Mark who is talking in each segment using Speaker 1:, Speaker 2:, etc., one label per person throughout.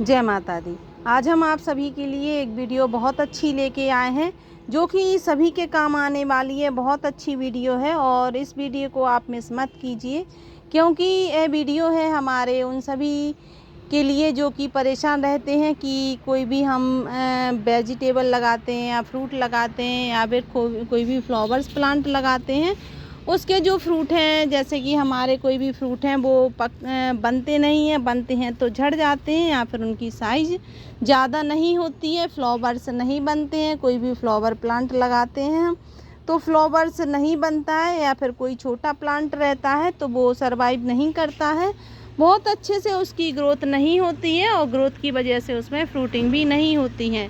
Speaker 1: जय माता दी। आज हम आप सभी के लिए एक वीडियो बहुत अच्छी लेके आए हैं जो कि सभी के काम आने वाली है। बहुत अच्छी वीडियो है और इस वीडियो को आप मिस मत कीजिए, क्योंकि यह वीडियो है हमारे उन सभी के लिए जो कि परेशान रहते हैं कि कोई भी हम वेजिटेबल लगाते हैं या फ्रूट लगाते हैं या फिर कोई भी फ्लावर्स प्लांट लगाते हैं, उसके जो फ्रूट हैं, जैसे कि हमारे कोई भी फ्रूट हैं वो बनते नहीं हैं, बनते हैं तो झड़ जाते हैं या फिर उनकी साइज़ ज़्यादा नहीं होती है, फ्लावर्स नहीं बनते हैं। कोई भी फ्लावर प्लांट लगाते हैं हम तो फ्लावर्स नहीं बनता है या फिर कोई छोटा प्लांट रहता है तो वो सरवाइव नहीं करता है, बहुत अच्छे से उसकी ग्रोथ नहीं होती है और ग्रोथ की वजह से उसमें फ्रूटिंग भी नहीं होती है।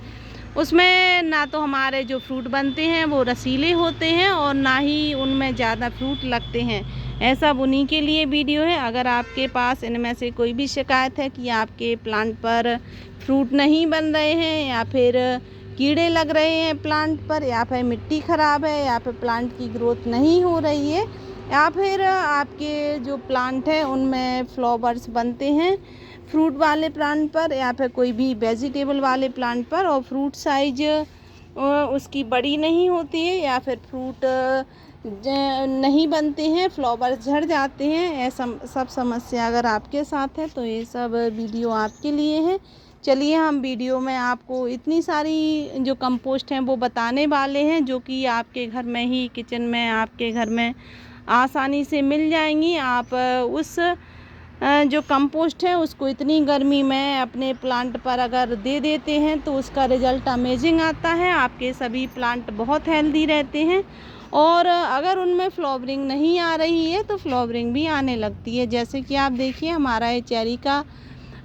Speaker 1: उसमें ना तो हमारे जो फ्रूट बनते हैं वो रसीले होते हैं और ना ही उनमें ज़्यादा फ्रूट लगते हैं। ऐसा उन्हीं के लिए वीडियो है। अगर आपके पास इनमें से कोई भी शिकायत है कि आपके प्लांट पर फ्रूट नहीं बन रहे हैं या फिर कीड़े लग रहे हैं प्लांट पर, या फिर मिट्टी ख़राब है, या फिर प्लांट की ग्रोथ नहीं हो रही है, या फिर आपके जो प्लांट है उनमें फ्लावर्स बनते हैं फ्रूट वाले प्लांट पर या फिर कोई भी वेजिटेबल वाले प्लांट पर और फ्रूट साइज उसकी बड़ी नहीं होती है या फिर फ्रूट नहीं बनते हैं, फ्लावर्स झड़ जाते हैं, ऐसा सब समस्या अगर आपके साथ है तो ये सब वीडियो आपके लिए है। चलिए हम वीडियो में आपको इतनी सारी जो कंपोस्ट हैं वो बताने वाले हैं जो कि आपके घर में ही, किचन में आपके घर में आसानी से मिल जाएंगी। आप उस जो कंपोस्ट है उसको इतनी गर्मी में अपने प्लांट पर अगर दे देते हैं तो उसका रिज़ल्ट अमेजिंग आता है। आपके सभी प्लांट बहुत हेल्दी रहते हैं और अगर उनमें फ्लावरिंग नहीं आ रही है तो फ्लावरिंग भी आने लगती है। जैसे कि आप देखिए हमारा ये चेरी का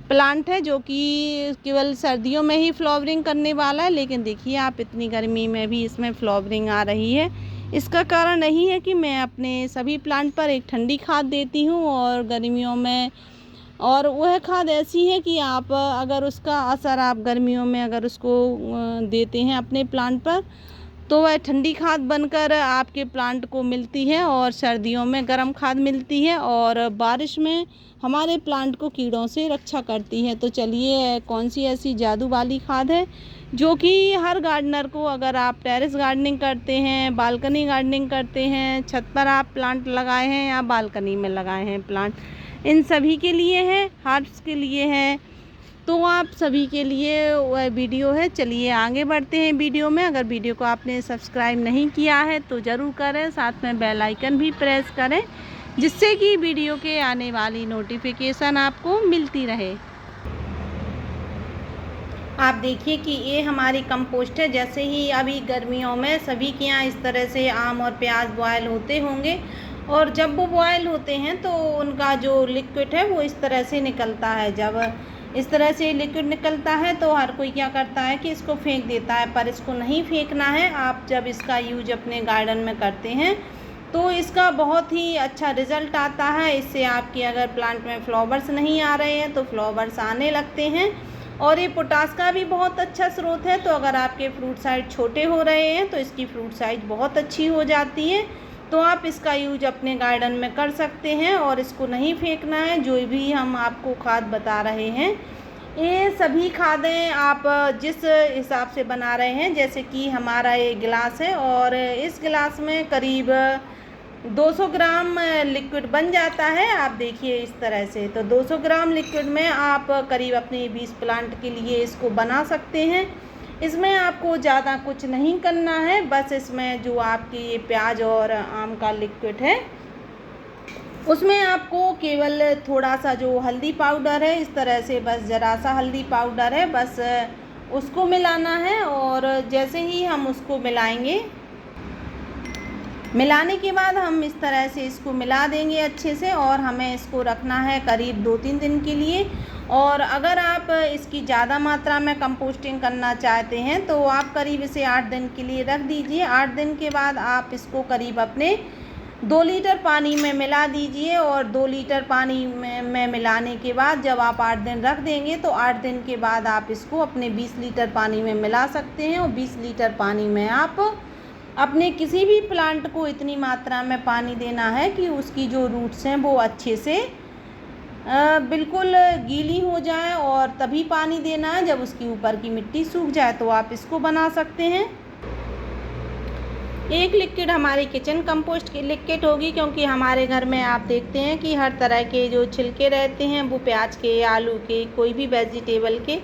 Speaker 1: प्लांट है जो कि केवल सर्दियों में ही फ्लावरिंग करने वाला है, लेकिन देखिए आप इतनी गर्मी में भी इसमें फ्लावरिंग आ रही है। इसका कारण यही है कि मैं अपने सभी प्लांट पर एक ठंडी खाद देती हूँ और गर्मियों में, और वह खाद ऐसी है कि आप अगर उसका असर आप गर्मियों में अगर उसको देते हैं अपने प्लांट पर तो वह ठंडी खाद बनकर आपके प्लांट को मिलती है और सर्दियों में गर्म खाद मिलती है और बारिश में हमारे प्लांट को कीड़ों से रक्षा करती है। तो चलिए कौन सी ऐसी जादू वाली खाद है जो कि हर गार्डनर को, अगर आप टेरेस गार्डनिंग करते हैं, बालकनी गार्डनिंग करते हैं, छत पर आप प्लांट लगाए हैं या बालकनी में लगाए हैं प्लांट, इन सभी के लिए है, हर्ब्स के लिए है, तो आप सभी के लिए वह वीडियो है। चलिए आगे बढ़ते हैं वीडियो में। अगर वीडियो को आपने सब्सक्राइब नहीं किया है तो ज़रूर करें, साथ में बेल आइकन भी प्रेस करें जिससे कि वीडियो के आने वाली नोटिफिकेशन आपको मिलती रहे। आप देखिए कि ये हमारी कंपोस्ट है। जैसे ही अभी गर्मियों में सभी के यहाँ इस तरह से आम और प्याज बॉयल होते होंगे और जब वो बॉयल होते हैं तो उनका जो लिक्विड है वो इस तरह से निकलता है। जब इस तरह से लिक्विड निकलता है तो हर कोई क्या करता है कि इसको फेंक देता है, पर इसको नहीं फेंकना है। आप जब इसका यूज अपने गार्डन में करते हैं तो इसका बहुत ही अच्छा रिज़ल्ट आता है। इससे आपके अगर प्लांट में फ्लावर्स नहीं आ रहे हैं तो फ्लावर्स आने लगते हैं और ये पोटास का भी बहुत अच्छा स्रोत है। तो अगर आपके फ्रूट साइज छोटे हो रहे हैं तो इसकी फ्रूट साइज बहुत अच्छी हो जाती है। तो आप इसका यूज अपने गार्डन में कर सकते हैं और इसको नहीं फेंकना है। जो भी हम आपको खाद बता रहे हैं ये सभी खादें आप जिस हिसाब से बना रहे हैं, जैसे कि हमारा ये गिलास है और इस गिलास में करीब 200 ग्राम लिक्विड बन जाता है। आप देखिए इस तरह से, तो 200 ग्राम लिक्विड में आप करीब अपने 20 प्लांट के लिए इसको बना सकते हैं। इसमें आपको ज़्यादा कुछ नहीं करना है, बस इसमें जो आपकी ये प्याज और आम का लिक्विड है उसमें आपको केवल थोड़ा सा जो हल्दी पाउडर है, इस तरह से बस ज़रा सा हल्दी पाउडर है, बस उसको मिलाना है। और जैसे ही हम उसको मिलाएंगे, मिलाने के बाद हम इस तरह से इसको मिला देंगे अच्छे से और हमें इसको रखना है करीब 2-3 दिन के लिए। और अगर आप इसकी ज़्यादा मात्रा में कंपोस्टिंग करना चाहते हैं तो आप करीब इसे 8 दिन के लिए रख दीजिए। 8 दिन के बाद आप इसको करीब अपने 2 लीटर पानी में मिला दीजिए और 2 लीटर पानी में मिलाने के बाद जब आप 8 दिन रख देंगे तो 8 दिन के बाद आप इसको अपने 20 लीटर पानी में मिला सकते हैं। और 20 लीटर पानी में आप अपने किसी भी प्लांट को इतनी मात्रा में पानी देना है कि उसकी जो रूट्स हैं वो अच्छे से बिल्कुल गीली हो जाए और तभी पानी देना है, जब उसके ऊपर की मिट्टी सूख जाए तो आप इसको बना सकते हैं। एक लिक्विड हमारी किचन कंपोस्ट की लिक्विड होगी, क्योंकि हमारे घर में आप देखते हैं कि हर तरह के जो छिलके रहते हैं, वो प्याज के, आलू के, कोई भी वेजिटेबल के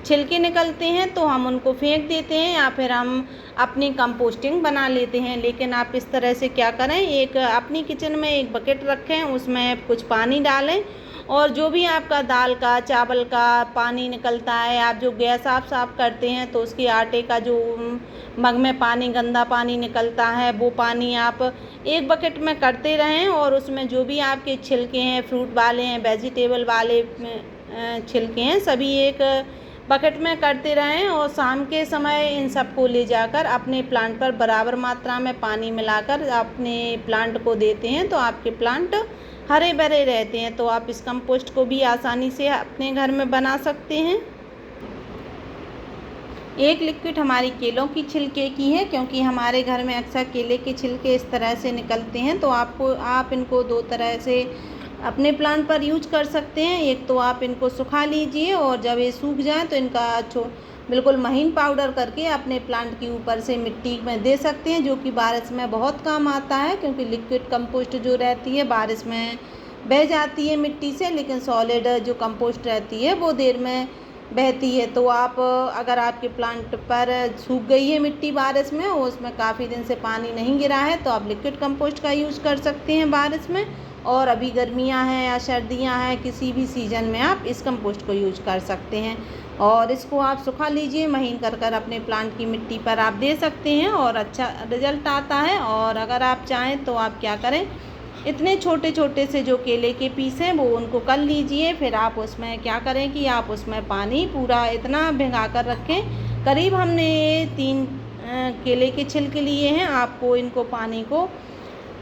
Speaker 1: छिलके निकलते हैं तो हम उनको फेंक देते हैं या फिर हम अपनी कंपोस्टिंग बना लेते हैं। लेकिन आप इस तरह से क्या करें, एक अपनी किचन में एक बकेट रखें, उसमें कुछ पानी डालें और जो भी आपका दाल का, चावल का पानी निकलता है, आप जो गैस आप साफ़ करते हैं तो उसके आटे का जो मग में पानी, गंदा पानी निकलता है, वो पानी आप एक बकेट में करते रहें और उसमें जो भी आपके छिलके हैं, फ्रूट वाले हैं, वेजिटेबल वाले छिलके हैं, सभी एक बकेट में करते रहें और शाम के समय इन सबको ले जाकर अपने प्लांट पर बराबर मात्रा में पानी मिलाकर अपने प्लांट को देते हैं तो आपके प्लांट हरे भरे रहते हैं। तो आप इस कंपोस्ट को भी आसानी से अपने घर में बना सकते हैं। एक लिक्विड हमारी केलों की छिलके की है, क्योंकि हमारे घर में अक्सर केले के छिलके इस तरह से निकलते हैं तो आप इनको दो तरह से अपने प्लांट पर यूज कर सकते हैं। एक तो आप इनको सुखा लीजिए और जब ये सूख जाए तो इनका बिल्कुल महीन पाउडर करके अपने प्लांट के ऊपर से मिट्टी में दे सकते हैं, जो कि बारिश में बहुत काम आता है, क्योंकि लिक्विड कंपोस्ट जो रहती है बारिश में बह जाती है मिट्टी से, लेकिन सॉलिड जो कंपोस्ट रहती है वो देर में बहती है। तो आप अगर आपके प्लांट पर सूख गई है मिट्टी बारिश में और उसमें काफ़ी दिन से पानी नहीं गिरा है तो आप लिक्विड कंपोस्ट का यूज़ कर सकते हैं बारिश में। और अभी गर्मियां हैं या सर्दियां हैं, किसी भी सीज़न में आप इस कंपोस्ट को यूज कर सकते हैं और इसको आप सुखा लीजिए, महीन कर अपने प्लांट की मिट्टी पर आप दे सकते हैं और अच्छा रिजल्ट आता है। और अगर आप चाहें तो आप क्या करें, इतने छोटे छोटे से जो केले के पीस हैं वो उनको कर लीजिए, फिर आप उसमें क्या करें कि आप उसमें पानी पूरा इतना भिगा कर रखें। करीब हमने 3 केले के छिलके लिए हैं, आपको इनको पानी को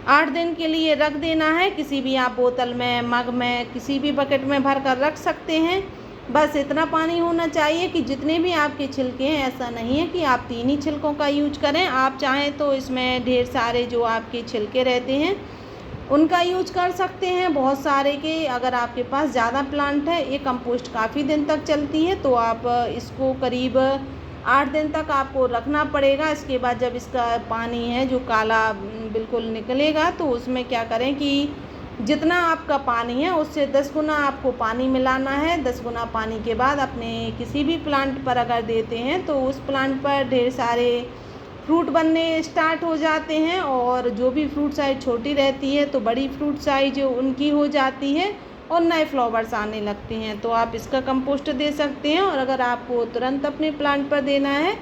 Speaker 1: 8 दिन के लिए रख देना है। किसी भी आप बोतल में, मग में, किसी भी बकेट में भर कर रख सकते हैं। बस इतना पानी होना चाहिए कि जितने भी आपके छिलके हैं, ऐसा नहीं है कि आप 3 ही छिलकों का यूज करें, आप चाहें तो इसमें ढेर सारे जो आपके छिलके रहते हैं उनका यूज कर सकते हैं, बहुत सारे के। अगर आपके पास ज़्यादा प्लांट है, ये कंपोस्ट काफ़ी दिन तक चलती है तो आप इसको करीब 8 दिन तक आपको रखना पड़ेगा। इसके बाद जब इसका पानी है जो काला बिल्कुल निकलेगा तो उसमें क्या करें कि जितना आपका पानी है उससे 10 गुना आपको पानी मिलाना है। 10 गुना पानी के बाद अपने किसी भी प्लांट पर अगर देते हैं तो उस प्लांट पर ढेर सारे फ्रूट बनने स्टार्ट हो जाते हैं और जो भी फ्रूट साइज छोटी रहती है तो बड़ी फ्रूट साइज उनकी हो जाती है और नए फ्लावर्स आने लगते हैं। तो आप इसका कंपोस्ट दे सकते हैं और अगर आपको तुरंत अपने प्लांट पर देना है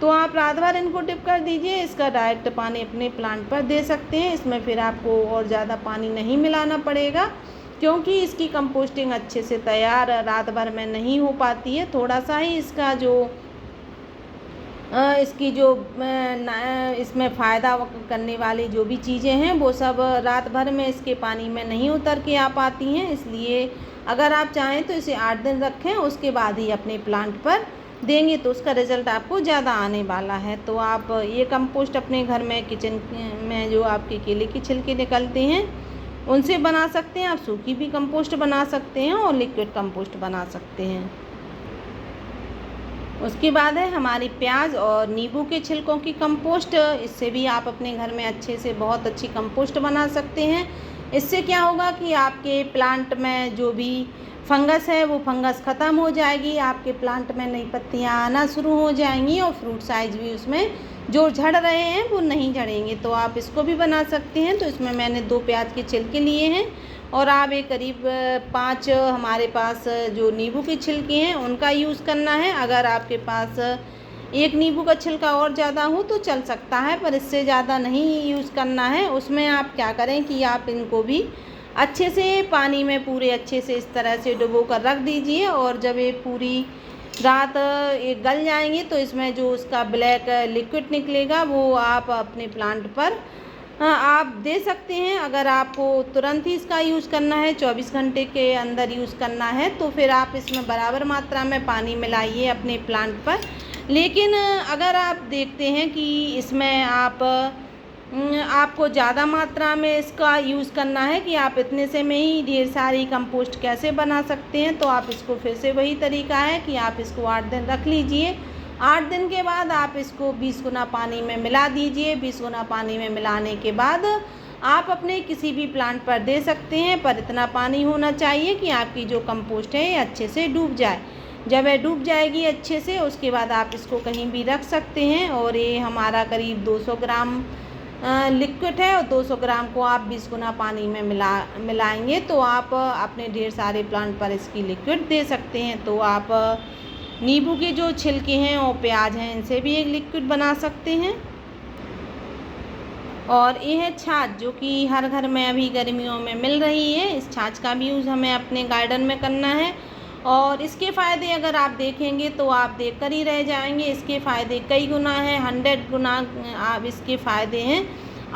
Speaker 1: तो आप रात भर इनको डिप कर दीजिए, इसका डायरेक्ट पानी अपने प्लांट पर दे सकते हैं। इसमें फिर आपको और ज़्यादा पानी नहीं मिलाना पड़ेगा, क्योंकि इसकी कंपोस्टिंग अच्छे से तैयार रात भर में नहीं हो पाती है। थोड़ा सा ही इसका जो इसकी जो इसमें फ़ायदा करने वाली जो भी चीज़ें हैं वो सब रात भर में इसके पानी में नहीं उतर के आ पाती हैं। इसलिए अगर आप चाहें तो इसे 8 दिन रखें, उसके बाद ही अपने प्लांट पर देंगे तो उसका रिज़ल्ट आपको ज़्यादा आने वाला है। तो आप ये कंपोस्ट अपने घर में किचन में जो आपके केले के छिलके निकलते हैं उनसे बना सकते हैं। आप सूखी भी कंपोस्ट बना सकते हैं और लिक्विड कंपोस्ट बना सकते हैं। उसके बाद है हमारी प्याज और नींबू के छिलकों की कंपोस्ट। इससे भी आप अपने घर में अच्छे से बहुत अच्छी कंपोस्ट बना सकते हैं। इससे क्या होगा कि आपके प्लांट में जो भी फंगस है वो फंगस ख़त्म हो जाएगी, आपके प्लांट में नई पत्तियां आना शुरू हो जाएंगी और फ्रूट साइज भी उसमें जो झड़ रहे हैं वो नहीं झड़ेंगे। तो आप इसको भी बना सकते हैं। तो इसमें मैंने 2 प्याज के छिलके लिए हैं और आप एक करीब 5 हमारे पास जो नींबू के छिलके हैं उनका यूज़ करना है। अगर आपके पास एक नींबू का छिलका और ज़्यादा हो तो चल सकता है, पर इससे ज़्यादा नहीं यूज़ करना है। उसमें आप क्या करें कि आप इनको भी अच्छे से पानी में पूरे अच्छे से इस तरह से डुबो कर रख दीजिए और जब ये पूरी रात ये गल जाएंगे तो इसमें जो उसका ब्लैक लिक्विड निकलेगा वो आप अपने प्लांट पर आप दे सकते हैं। अगर आपको तुरंत ही इसका यूज़ करना है, 24 घंटे के अंदर यूज़ करना है, तो फिर आप इसमें बराबर मात्रा में पानी मिलाइए अपने प्लांट पर। लेकिन अगर आप देखते हैं कि इसमें आप आपको ज़्यादा मात्रा में इसका यूज़ करना है कि आप इतने से में ही ढेर सारी कंपोस्ट कैसे बना सकते हैं, तो आप इसको फिर से वही तरीका है कि आप इसको 8 दिन रख लीजिए। 8 दिन के बाद आप इसको 20 गुना पानी में मिला दीजिए। 20 गुना पानी में मिलाने के बाद आप अपने किसी भी प्लांट पर दे सकते हैं, पर इतना पानी होना चाहिए कि आपकी जो कंपोस्ट है ये अच्छे से डूब जाए। जब यह डूब जाएगी अच्छे से, उसके बाद आप इसको कहीं भी रख सकते हैं। और ये हमारा करीब 200 ग्राम लिक्विड है और 200 ग्राम को आप 20 गुना पानी में मिलाएंगे तो आप अपने ढेर सारे प्लांट पर इसकी लिक्विड दे सकते हैं। तो आप नींबू के जो छिलके हैं और प्याज हैं इनसे भी एक लिक्विड बना सकते हैं। और ये है छाछ, जो कि हर घर में अभी गर्मियों में मिल रही है। इस छाछ का भी यूज़ हमें अपने गार्डन में करना है और इसके फ़ायदे अगर आप देखेंगे तो आप देख कर ही रह जाएंगे। इसके फ़ायदे कई गुना हैं, 100 गुना आप इसके फ़ायदे हैं।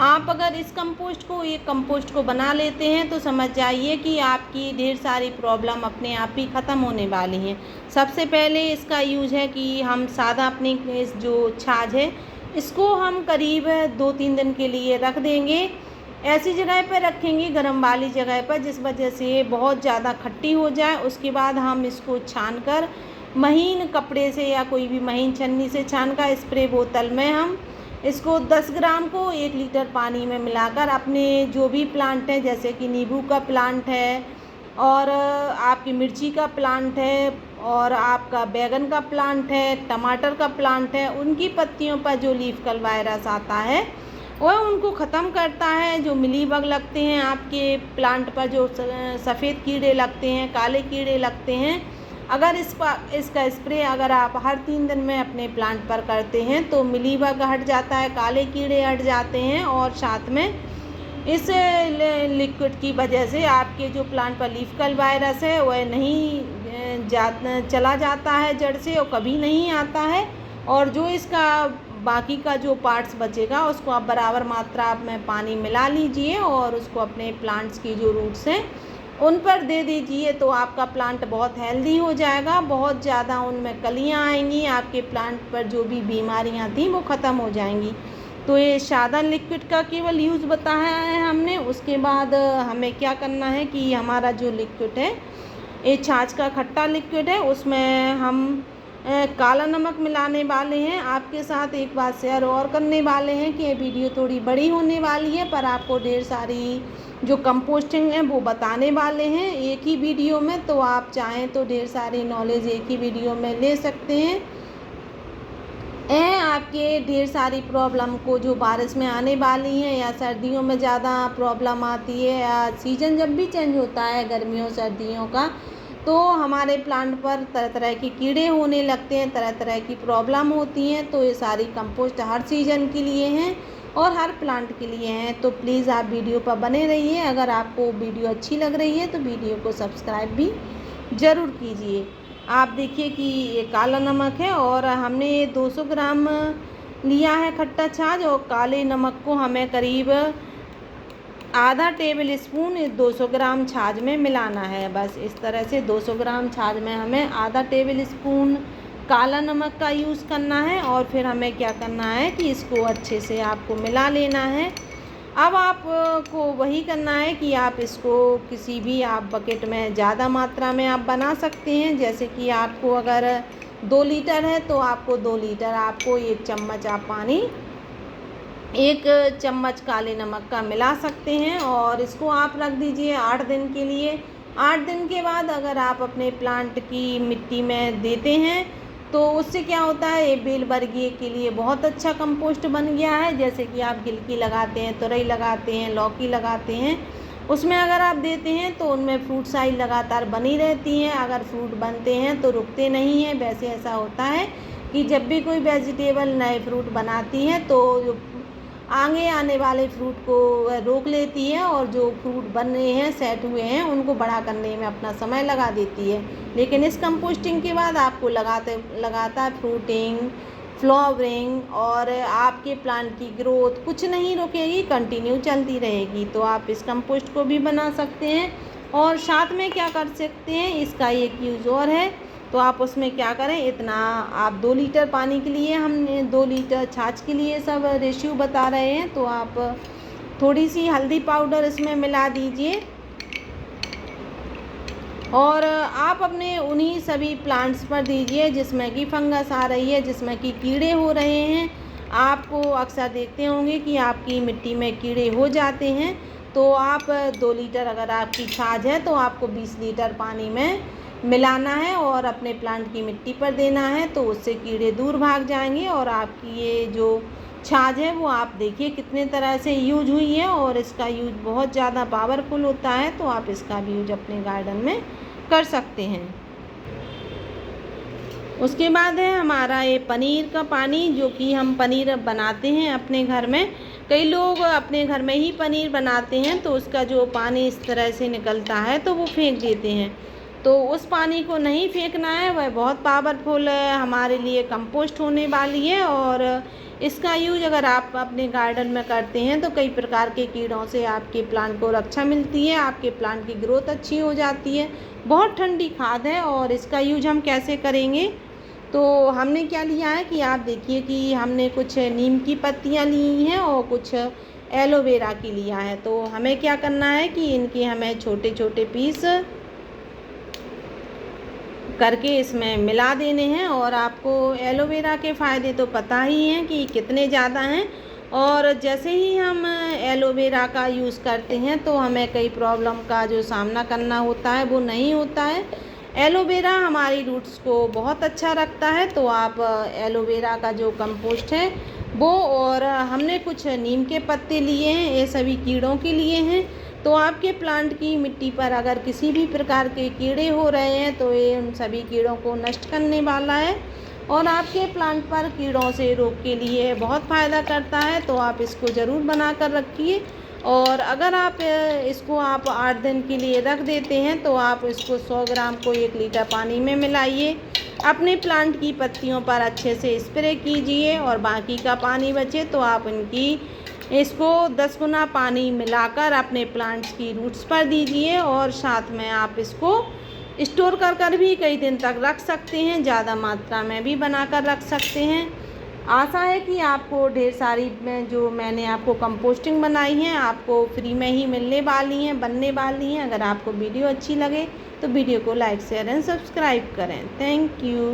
Speaker 1: आप अगर इस कंपोस्ट को बना लेते हैं तो समझ जाइए कि आपकी ढेर सारी प्रॉब्लम अपने आप ही ख़त्म होने वाली हैं। सबसे पहले इसका यूज़ है कि हम सादा अपनी इस जो छाछ है इसको हम करीब 2-3 दिन के लिए रख देंगे। ऐसी जगह पर रखेंगे, गर्म वाली जगह पर, जिस वजह से बहुत ज़्यादा खट्टी हो जाए। उसके बाद हम इसको छानकर महीन कपड़े से या कोई भी महीन छन्नी से छानकर स्प्रे बोतल में हम इसको 10 ग्राम को 1 लीटर पानी में मिलाकर अपने जो भी प्लांट हैं, जैसे कि नींबू का प्लांट है और आपकी मिर्ची का प्लांट है और आपका बैगन का प्लांट है, टमाटर का प्लांट है, उनकी पत्तियों पर जो लीफ कल वायरस आता है वह उनको ख़त्म करता है। जो मिलीबग लगते हैं आपके प्लांट पर, जो सफ़ेद कीड़े लगते हैं, काले कीड़े लगते हैं, अगर इसका स्प्रे अगर आप हर 3 दिन में अपने प्लांट पर करते हैं तो मिलीबग हट जाता है, काले कीड़े हट जाते हैं और साथ में इस लिक्विड की वजह से आपके जो प्लांट पर लीफ कल वायरस है वह नहीं चला जाता है जड़ से और कभी नहीं आता है। और जो इसका बाकी का जो पार्ट्स बचेगा उसको आप बराबर मात्रा में पानी मिला लीजिए और उसको अपने प्लांट्स की जो रूट्स हैं उन पर दे दीजिए। तो आपका प्लांट बहुत हेल्दी हो जाएगा, बहुत ज़्यादा उनमें कलियां आएंगी, आपके प्लांट पर जो भी बीमारियां थी वो ख़त्म हो जाएंगी। तो ये सादा लिक्विड का केवल यूज़ बताया है हमने। उसके बाद हमें क्या करना है कि हमारा जो लिक्विड है, ये छाछ का खट्टा लिक्विड है, उसमें हम काला नमक मिलाने वाले हैं। आपके साथ एक बात शेयर और करने वाले हैं कि ये वीडियो थोड़ी बड़ी होने वाली है, पर आपको ढेर सारी जो कंपोस्टिंग है वो बताने वाले हैं एक ही वीडियो में। तो आप चाहें तो ढेर सारी नॉलेज एक ही वीडियो में ले सकते हैं। आपके ढेर सारी प्रॉब्लम को जो बारिश में आने वाली हैं या सर्दियों में ज़्यादा प्रॉब्लम आती है या सीज़न जब भी चेंज होता है गर्मियों सर्दियों का, तो हमारे प्लांट पर तरह तरह के कीड़े होने लगते हैं, तरह तरह की प्रॉब्लम होती हैं। तो ये सारी कंपोस्ट हर सीज़न के लिए हैं और हर प्लांट के लिए हैं। तो प्लीज़ आप वीडियो पर बने रहिए। अगर आपको वीडियो अच्छी लग रही है तो वीडियो को सब्सक्राइब भी ज़रूर कीजिए। आप देखिए कि ये काला नमक है और हमने 200 ग्राम लिया है खट्टा छाछ और काले नमक को हमें करीब आधा टेबल स्पून 200 ग्राम छाछ में मिलाना है। बस इस तरह से 200 ग्राम छाछ में हमें आधा टेबल स्पून काला नमक का यूज़ करना है और फिर हमें क्या करना है कि इसको अच्छे से आपको मिला लेना है। अब आपको वही करना है कि आप इसको किसी भी आप बकेट में ज़्यादा मात्रा में आप बना सकते हैं। जैसे कि आपको अगर 2 लीटर है तो आपको 2 लीटर आपको 1 चम्मच आप पानी 1 चम्मच काले नमक का मिला सकते हैं और इसको आप रख दीजिए 8 दिन के लिए। 8 दिन के बाद अगर आप अपने प्लांट की मिट्टी में देते हैं तो उससे क्या होता है, ये बेल वर्गीय के लिए बहुत अच्छा कंपोस्ट बन गया है। जैसे कि आप गिलकी लगाते हैं, तुरई लगाते हैं, लौकी लगाते हैं, उसमें अगर आप देते हैं तो उनमें फ्रूट साइज लगातार बनी रहती हैं। अगर फ्रूट बनते हैं तो रुकते नहीं हैं। वैसे ऐसा होता है कि जब भी कोई वेजिटेबल नए फ्रूट बनाती है तो जो आगे आने वाले फ्रूट को रोक लेती है और जो फ्रूट बन रहे हैं सेट हुए हैं उनको बड़ा करने में अपना समय लगा देती है। लेकिन इस कंपोस्टिंग के बाद आपको लगातार फ्रूटिंग, फ्लावरिंग और आपके प्लांट की ग्रोथ कुछ नहीं रुकेगी, कंटिन्यू चलती रहेगी। तो आप इस कंपोस्ट को भी बना सकते हैं और साथ में क्या कर सकते हैं, इसका एक यूज़ और है तो आप उसमें क्या करें, इतना आप 2 लीटर पानी के लिए हमने 2 लीटर छाछ के लिए सब रेशियो बता रहे हैं। तो आप थोड़ी सी हल्दी पाउडर इसमें मिला दीजिए और आप अपने उन्हीं सभी प्लांट्स पर दीजिए जिसमें कि फंगस आ रही है, जिसमें कि कीड़े हो रहे हैं। आपको अक्सर देखते होंगे कि आपकी मिट्टी में कीड़े हो जाते हैं। तो आप 2 लीटर अगर आपकी छाछ है तो आपको 20 लीटर पानी में मिलाना है और अपने प्लांट की मिट्टी पर देना है। तो उससे कीड़े दूर भाग जाएंगे और आपकी ये जो छाछ है वो आप देखिए कितने तरह से यूज हुई है और इसका यूज बहुत ज़्यादा पावरफुल होता है। तो आप इसका भी यूज अपने गार्डन में कर सकते हैं। उसके बाद है हमारा ये पनीर का पानी, जो कि हम पनीर बनाते हैं अपने घर में। कई लोग अपने घर में ही पनीर बनाते हैं तो उसका जो पानी इस तरह से निकलता है तो वो फेंक देते हैं। तो उस पानी को नहीं फेंकना है, वह बहुत पावरफुल हमारे लिए कंपोस्ट होने वाली है। और इसका यूज अगर आप अपने गार्डन में करते हैं तो कई प्रकार के कीड़ों से आपके प्लांट को रक्षा मिलती है, आपके प्लांट की ग्रोथ अच्छी हो जाती है। बहुत ठंडी खाद है। और इसका यूज हम कैसे करेंगे, तो हमने क्या लिया है कि आप देखिए कि हमने कुछ नीम की पत्तियां ली हैं और कुछ एलोवेरा की लिया है। तो हमें क्या करना है कि इनके हमें छोटे छोटे पीस करके इसमें मिला देने हैं। और आपको एलोवेरा के फ़ायदे तो पता ही हैं कि कितने ज़्यादा हैं। और जैसे ही हम एलोवेरा का यूज़ करते हैं तो हमें कई प्रॉब्लम का जो सामना करना होता है वो नहीं होता है। एलोवेरा हमारी रूट्स को बहुत अच्छा रखता है। तो आप एलोवेरा का जो कंपोस्ट है वो, और हमने कुछ नीम के पत्ते लिए हैं, ये सभी कीड़ों के लिए हैं। तो आपके प्लांट की मिट्टी पर अगर किसी भी प्रकार के कीड़े हो रहे हैं तो ये उन सभी कीड़ों को नष्ट करने वाला है और आपके प्लांट पर कीड़ों से रोक के लिए बहुत फ़ायदा करता है। तो आप इसको ज़रूर बना कर रखिए। और अगर आप इसको आप 8 दिन के लिए रख देते हैं तो आप इसको 100 ग्राम को 1 लीटर पानी में मिलाइए, अपने प्लांट की पत्तियों पर अच्छे से स्प्रे कीजिए और बाकी का पानी बचे तो आप इसको 10 गुना पानी मिलाकर अपने प्लांट्स की रूट्स पर दीजिए। और साथ में आप इसको स्टोर कर भी कई दिन तक रख सकते हैं, ज़्यादा मात्रा में भी बनाकर रख सकते हैं। आशा है कि आपको ढेर सारी जो मैंने आपको कंपोस्टिंग बनाई है आपको फ्री में ही मिलने वाली हैं, बनने वाली हैं। अगर आपको वीडियो अच्छी लगे तो वीडियो को लाइक शेयर एंड सब्सक्राइब करें। Thank you.